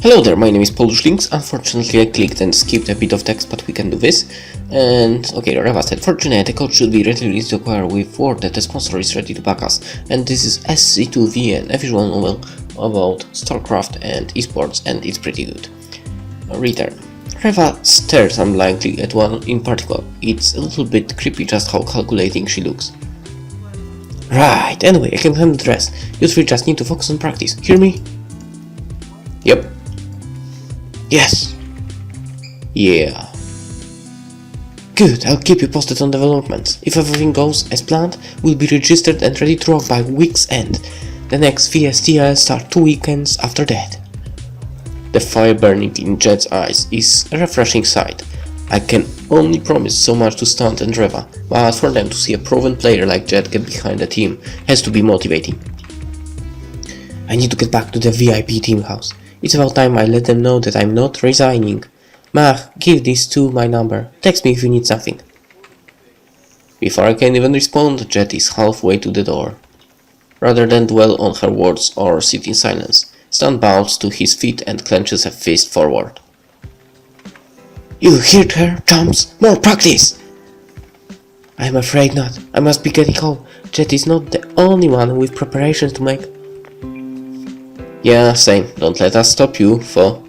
Hello there, my name is PolishLynx. Unfortunately I clicked and skipped a bit of text, but we can do this. And okay, Reva said, fortunately the code should be readily to acquire with word that the sponsor is ready to back us. And this is SC2VN, a visual novel about StarCraft and eSports, and it's pretty good. Return. Reva stares unblankly at one in particular. It's a little bit creepy just how calculating she looks. Right, anyway, I can handle the rest. You three just need to focus on practice. Hear me? Yep. Yes. Yeah. Good, I'll keep you posted on developments. If everything goes as planned, we'll be registered and ready to rock by week's end. The next VSTL start 2 weekends after that. The fire burning in Jet's eyes is a refreshing sight. I can only promise so much to Stunt and Reva, but for them to see a proven player like Jet get behind the team has to be motivating. I need to get back to the VIP team house. It's about time I let them know that I'm not resigning. Mach, give these two my number. Text me if you need something. Before I can even respond, Jet is halfway to the door. Rather than dwell on her words or sit in silence, Stan bounds to his feet and clenches a fist forward. You heard her, chumps? More practice! I'm afraid not. I must be getting home. Jet is not the only one with preparations to make. Yeah, same. Don't let us stop you, foe.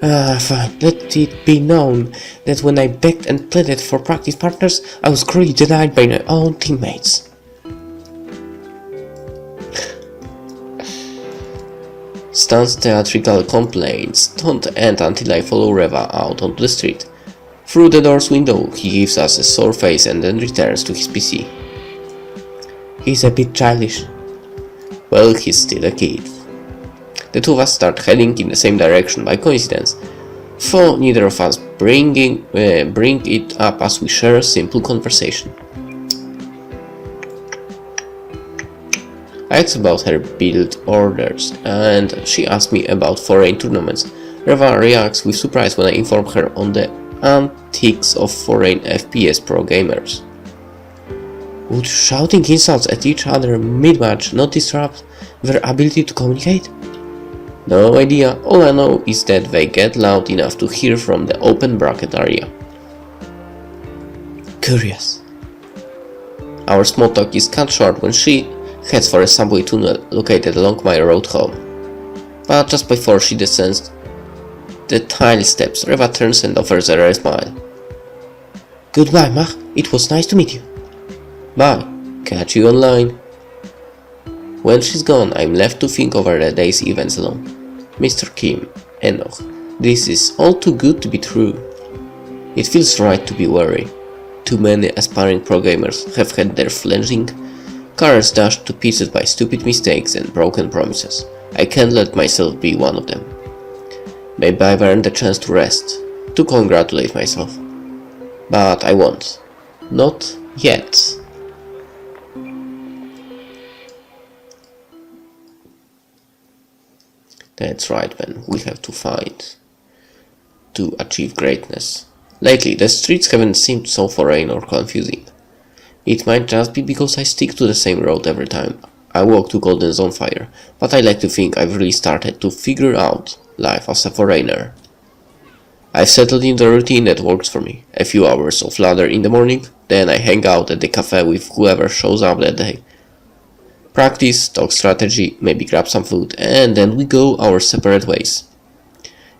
Fine. Let it be known that when I begged and pleaded for practice partners, I was cruelly denied by my own teammates. Stan's theatrical complaints don't end until I follow Reva out onto the street. Through the door's window, he gives us a sore face and then returns to his PC. He's a bit childish. Well, he's still a kid. The two of us start heading in the same direction by coincidence, for neither of us bring it up as we share a simple conversation. I asked about her build orders, and she asked me about foreign tournaments. Reva reacts with surprise when I inform her on the antics of foreign FPS pro gamers. Would shouting insults at each other mid-match not disrupt their ability to communicate? No idea, all I know is that they get loud enough to hear from the open bracket area. Curious. Our small talk is cut short when she heads for a subway tunnel located along my road home. But just before she descends the tile steps, Reva turns and offers a rare smile. Goodbye, Mach. It was nice to meet you. Bye. Catch you online. When she's gone, I'm left to think over the day's events alone. Mr. Kim, Enoch, this is all too good to be true. It feels right to be wary. Too many aspiring pro gamers have had their fledgling careers dashed to pieces by stupid mistakes and broken promises. I can't let myself be one of them. Maybe I've earned the chance to rest, to congratulate myself. But I won't. Not yet. That's right, man. We have to fight to achieve greatness. Lately, the streets haven't seemed so foreign or confusing. It might just be because I stick to the same road every time I walk to Golden Zone Fire, but I like to think I've really started to figure out life as a foreigner. I've settled into a routine that works for me. A few hours of ladder in the morning, then I hang out at the cafe with whoever shows up that day. Practice, talk strategy, maybe grab some food, and then we go our separate ways.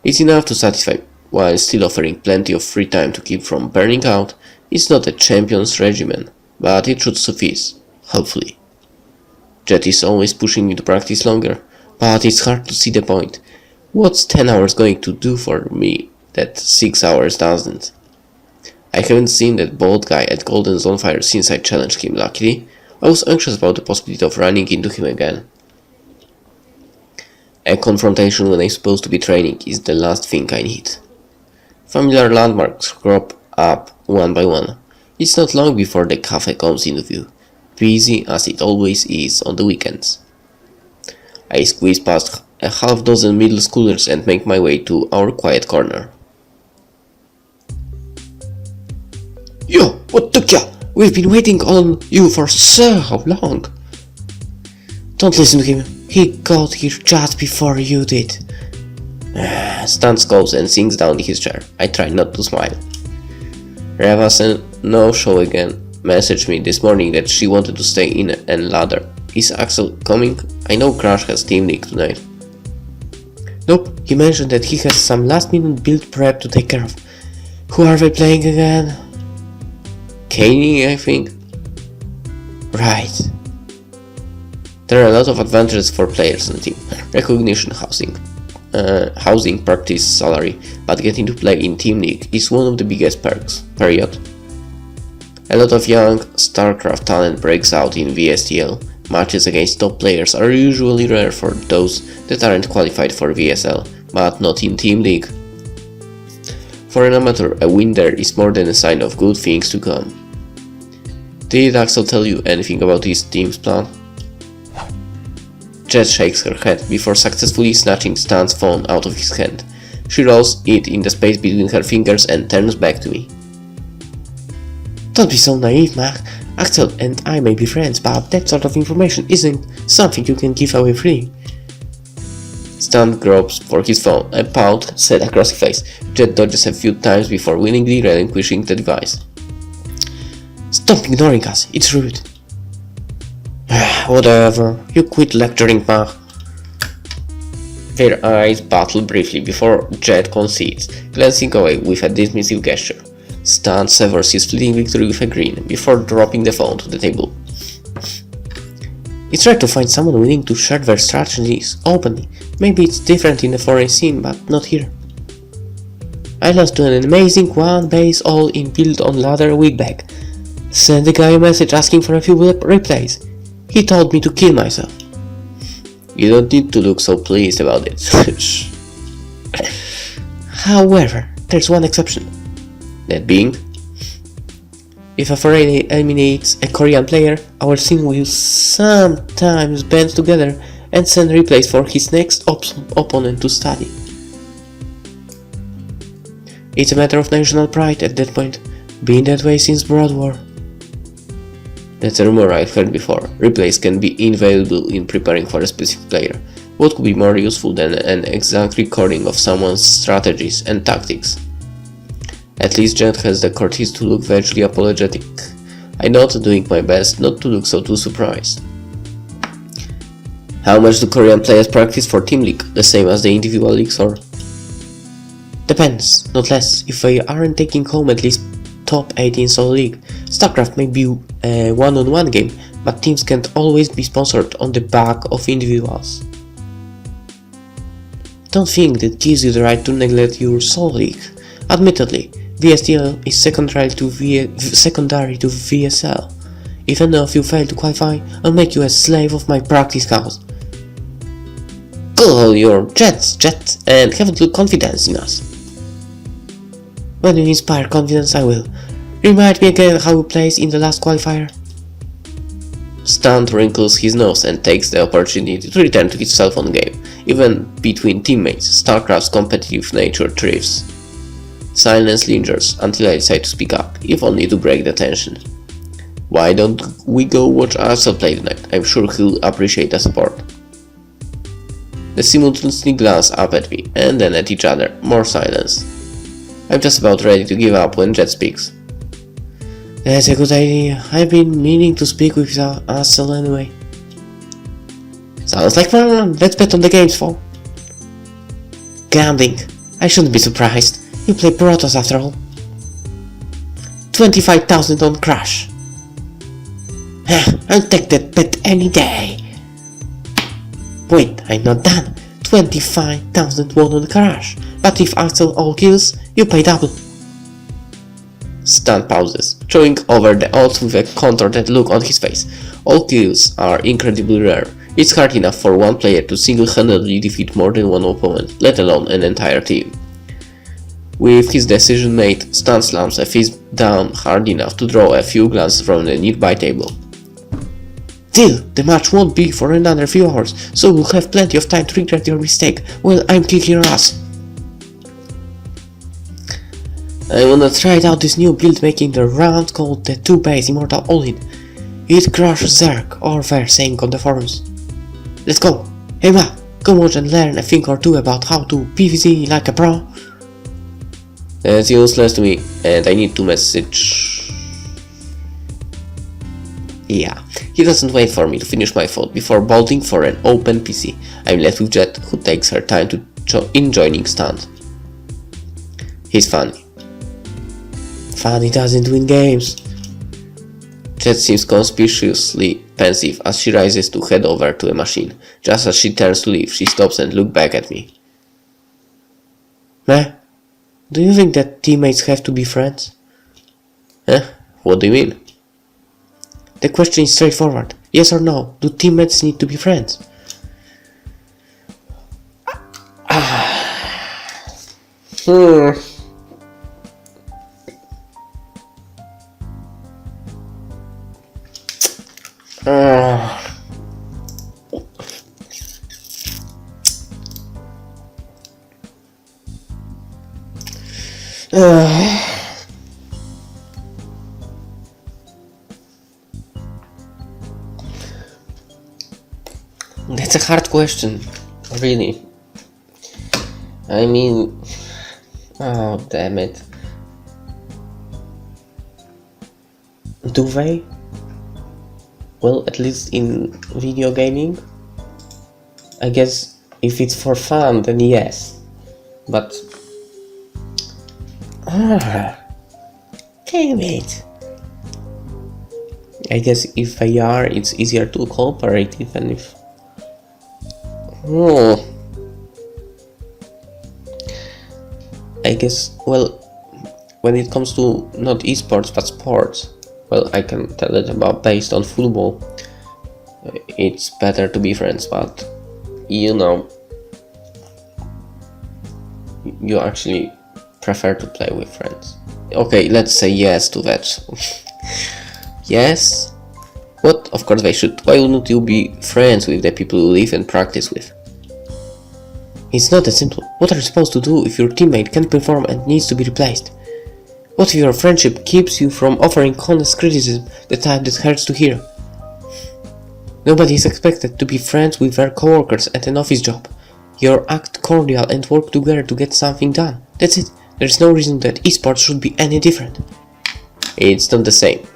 It's enough to satisfy, while still offering plenty of free time to keep from burning out. It's not a champion's regimen, but it should suffice, hopefully. Jet is always pushing me to practice longer, but it's hard to see the point. What's 10 hours going to do for me that 6 hours doesn't? I haven't seen that bald guy at Golden Zone Fire since I challenged him, luckily. I was anxious about the possibility of running into him again. A confrontation when I'm supposed to be training is the last thing I need. Familiar landmarks crop up one by one. It's not long before the cafe comes into view, busy as it always is on the weekends. I squeeze past a half dozen middle schoolers and make my way to our quiet corner. Yo, what took ya? We've been waiting on you for so long. Don't listen to him. He got here just before you did. Stan goes and sinks down in his chair. I try not to smile. Reva's no show again messaged me this morning that she wanted to stay in and ladder. Is Axel coming? I know Crash has Team League tonight. Nope, he mentioned that he has some last minute build prep to take care of. Who are they playing again? Kaney, I think. Right. There are a lot of advantages for players on the team. Recognition, housing, practice, salary, but getting to play in Team League is one of the biggest perks, period. A lot of young StarCraft talent breaks out in VSTL. Matches against top players are usually rare for those that aren't qualified for VSL, but not in Team League. For an amateur, a win there is more than a sign of good things to come. Did Axel tell you anything about his team's plan? Jet shakes her head before successfully snatching Stan's phone out of his hand. She rolls it in the space between her fingers and turns back to me. Don't be so naive, Mach. Axel and I may be friends, but that sort of information isn't something you can give away free. Stan gropes for his phone, a pout set across his face. Jet dodges a few times before willingly relinquishing the device. Stop ignoring us, it's rude. Whatever, you quit lecturing, Mach. Their eyes battle briefly before Jet concedes, glancing away with a dismissive gesture. Stan severs his fleeting victory with a grin before dropping the phone to the table. It's rare to find someone willing to share their strategies openly. Maybe it's different in the foreign scene, but not here. I lost to an amazing one base all-in build on ladder a week back. Sent the guy a message asking for a few replays. He told me to kill myself. You don't need to look so pleased about it. However, there's one exception. That being, if a foreign eliminates a Korean player, our team will sometimes band together and send replays for his next opponent to study. It's a matter of national pride at that point, been that way since Broad War. That's a rumor I've heard before. Replays can be invaluable in preparing for a specific player. What could be more useful than an exact recording of someone's strategies and tactics? At least Jet has the courtesy to look vaguely apologetic. I note doing my best not to look so too surprised. How much do Korean players practice for Team League? The same as the individual leagues or? Depends, not less. If they aren't taking home at least top 8 in solo league. StarCraft may be a one-on-one game, but teams can't always be sponsored on the back of individuals. Don't think that gives you the right to neglect your solo league. Admittedly, VSTL is secondary to VSL. Even if you fail to qualify, I'll make you a slave of my practice house. Cool your jets, and have a good confidence in us. When you inspire confidence, I will. Remind me again how you placed in the last qualifier. Stan wrinkles his nose and takes the opportunity to return to his cell phone game. Even between teammates, StarCraft's competitive nature thrives. Silence lingers until I decide to speak up, if only to break the tension. Why don't we go watch Axel play tonight? I'm sure he'll appreciate the support. They simultaneously glance up at me, and then at each other. More silence. I'm just about ready to give up when Jet speaks. That's a good idea. I've been meaning to speak with Axel anyway. Sounds like fun. Let's bet on the games, fall. Gambling. I shouldn't be surprised. You play Protoss after all. 25,000 on Crash. I'll take that bet any day. Wait, I'm not done. 25,000 won on Crash. But if Axel all kills, you pay double. Stan pauses, showing over the odds with a contorted look on his face. All kills are incredibly rare. It's hard enough for one player to single-handedly defeat more than one opponent, let alone an entire team. With his decision made, Stan slams a fist down hard enough to draw a few glances from the nearby table. Still, the match won't be for another few hours, so we'll have plenty of time to regret your mistake while I'm kicking your ass. I wanna try out this new build making the round called the 2-base Immortal All-In. It crushes Zerg, or they're saying on the forums. Let's go! Hey Ma, Go watch and learn a thing or two about how to PvZ like a pro. That's useless to me, and I need to message. Yeah, he doesn't wait for me to finish my thought before bolting for an open PC. I'm left with Jet, who takes her time in joining stand. He's funny. Funny doesn't win games. Jet seems conspicuously pensive as she rises to head over to a machine. Just as she turns to leave, she stops and looks back at me. Meh, do you think that teammates have to be friends? Huh? What do you mean? The question is straightforward. Yes or no? Do teammates need to be friends? That's a hard question, really. I mean, oh damn it. Do they? Well, at least in video gaming? I guess if it's for fun, then yes. But damn it. I guess if they are, it's easier to cooperate even if. Oh. I guess, well, when it comes to not esports but sports, well, I can tell it about based on football. It's better to be friends, but you know, you actually prefer to play with friends. Okay, let's say yes to that. Yes? What? Of course they should. Why wouldn't you be friends with the people you live and practice with? It's not that simple. What are you supposed to do if your teammate can't perform and needs to be replaced? What if your friendship keeps you from offering honest criticism, the type that hurts to hear? Nobody is expected to be friends with their coworkers at an office job. You act cordial and work together to get something done. That's it. There's no reason that esports should be any different. It's not the same.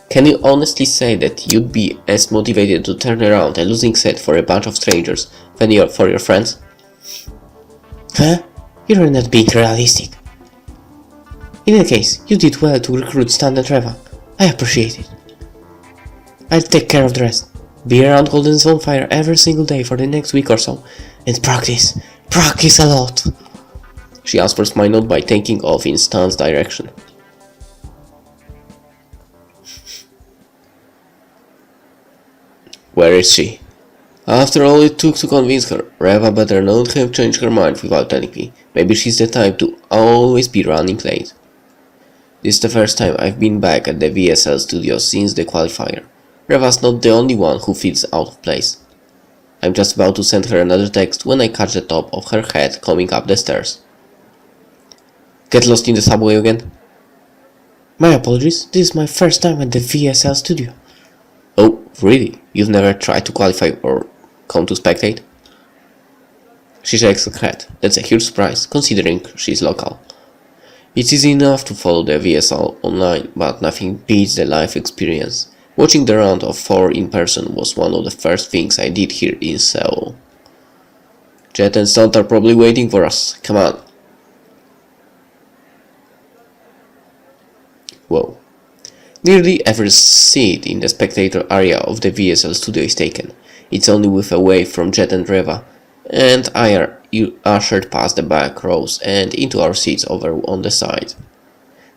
Can you honestly say that you'd be as motivated to turn around a losing set for a bunch of strangers than for your friends? Huh? You're not being realistic. In any case, you did well to recruit Stan and Trevor. I appreciate it. I'll take care of the rest. Be around Golden Zone Fire every single day for the next week or so. And practice. Practice a lot. She answers my note by taking off in Stan's direction. Where is she? After all it took to convince her, Reva better not have changed her mind without telling me. Maybe she's the type to always be running late. This is the first time I've been back at the VSL studio since the qualifier. Reva's not the only one who feels out of place. I'm just about to send her another text when I catch the top of her head coming up the stairs. Get lost in the subway again? My apologies, this is my first time at the VSL studio. Oh, really? You've never tried to qualify or come to spectate? She shakes her head. That's a huge surprise, considering she's local. It's easy enough to follow the VSL online, but nothing beats the live experience. Watching the round of 4 in person was one of the first things I did here in Seoul. Jet and Stunt are probably waiting for us. Come on. Whoa. Nearly every seat in the spectator area of the VSL studio is taken. It's only with a wave from Jet and Reva, and I are ushered past the back rows and into our seats over on the side.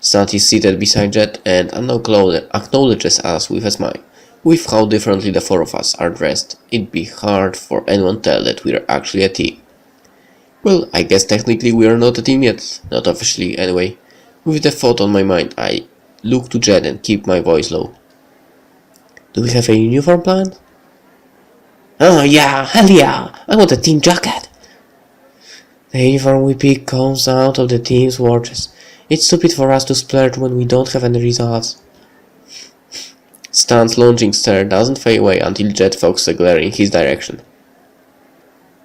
Stunt is seated beside Jet and acknowledges us with a smile. With how differently the 4 of us are dressed, it'd be hard for anyone to tell that we're actually a team. Well, I guess technically we are not a team yet, not officially anyway. With the thought on my mind, I look to Jet and keep my voice low. Do we have a uniform planned? Oh yeah, hell yeah, I want a team jacket. The uniform we pick comes out of the team's watches. It's stupid for us to splurge when we don't have any results. Stan's lunging stare doesn't fade away until Jet focuses a glare in his direction.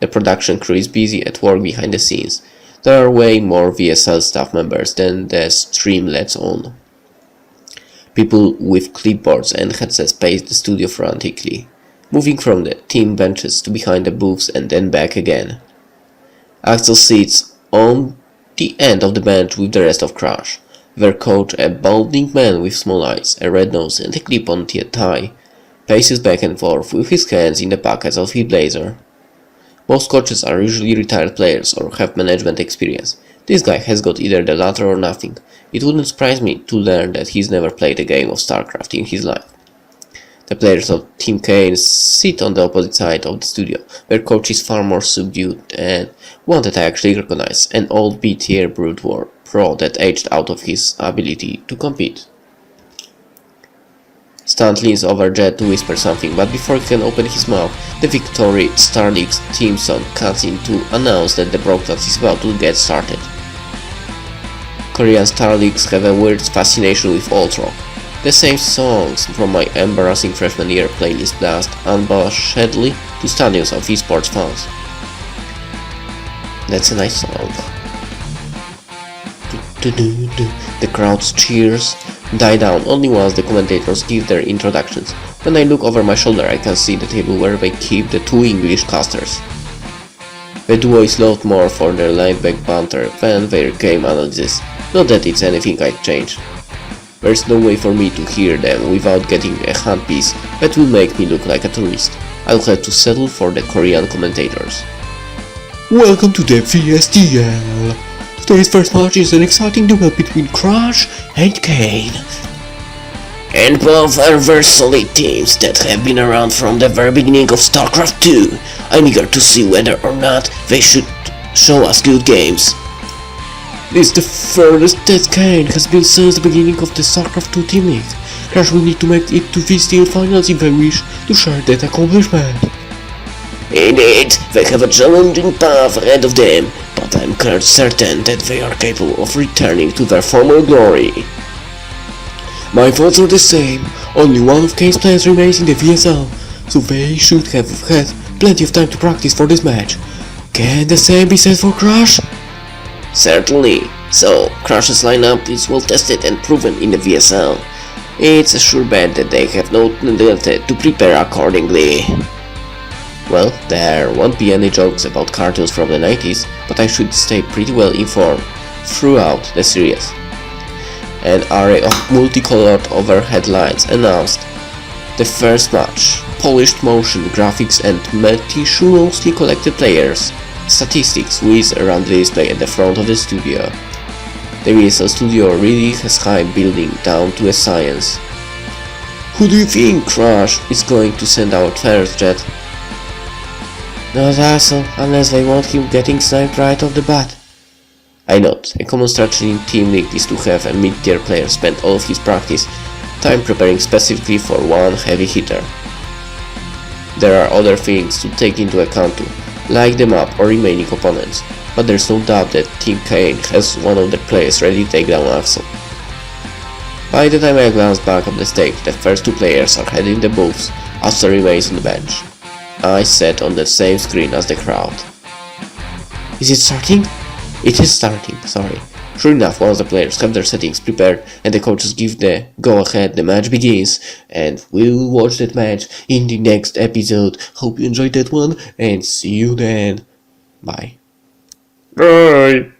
The production crew is busy at work behind the scenes. There are way more VSL staff members than the stream lets on. People with clipboards and headsets pace the studio frantically, moving from the team benches to behind the booths and then back again. Axel sits on the end of the bench with the rest of Crash. Their coach, a balding man with small eyes, a red nose and a clip-on tie, paces back and forth with his hands in the pockets of his blazer. Most coaches are usually retired players or have management experience. This guy has got either the latter or nothing. It wouldn't surprise me to learn that he's never played a game of StarCraft in his life. The players of Team Kane sit on the opposite side of the studio. Their coach is far more subdued and one that I actually recognize, an old B-tier Brood War pro that aged out of his ability to compete. Stan leans over Jet to whisper something, but before he can open his mouth, the Victory StarLynx theme song cuts in to announce that the broadcast is about to get started. Korean StarLynx have a weird fascination with alt rock. The same songs from my embarrassing freshman year playlist blast unabashedly to stadiums of eSports fans. That's a nice song. The crowd's cheers die down only once the commentators give their introductions. When I look over my shoulder, I can see the table where they keep the two English casters. The duo is loved more for their laid-back banter than their game analysis. Not that it's anything I'd change. There's no way for me to hear them without getting a handpiece that will make me look like a tourist. I'll have to settle for the Korean commentators. Welcome to the VSTL. Today's first match is an exciting duel between Crash and Kane. And both are very solid teams that have been around from the very beginning of StarCraft 2. I'm eager to see whether or not they should show us good games. This is the furthest that Kane has been since the beginning of the StarCraft 2 Team League. Crash will need to make it to VSTL finals if they wish to share that accomplishment. Indeed, they have a challenging path ahead of them, but I'm quite certain that they are capable of returning to their former glory. My thoughts are the same. Only one of Kane's players remains in the VSL, so they should have had plenty of time to practice for this match. Can the same be said for Crash? Certainly. So, Crash's lineup is well tested and proven in the VSL. It's a sure bet that they have not neglected to prepare accordingly. Well, there won't be any jokes about cartoons from the 90s, but I should stay pretty well informed throughout the series. An array of multicolored overhead lights announced the first match. Polished motion graphics and meticulously collected players statistics whiz around the display at the front of the studio. The VSL studio really has high building down to a science. Who do you think Crash is going to send out first, Jet? Not Axel, unless they want him getting sniped right off the bat. I note, a common strategy in Team League is to have a mid-tier player spend all of his practice time preparing specifically for one heavy hitter. There are other things to take into account too, like the map or remaining opponents, but there's no doubt that Team Kane has one of their players ready to take down Axel. By the time I glance back on the stage, the first two players are heading the booths, Axel remains on the bench. I sat on the same screen as the crowd. Is it starting? It is starting, sorry. Sure enough, once the players have their settings prepared and the coaches give the go-ahead, the match begins, and we'll watch that match in the next episode. Hope you enjoyed that one, and see you then. Bye. Bye.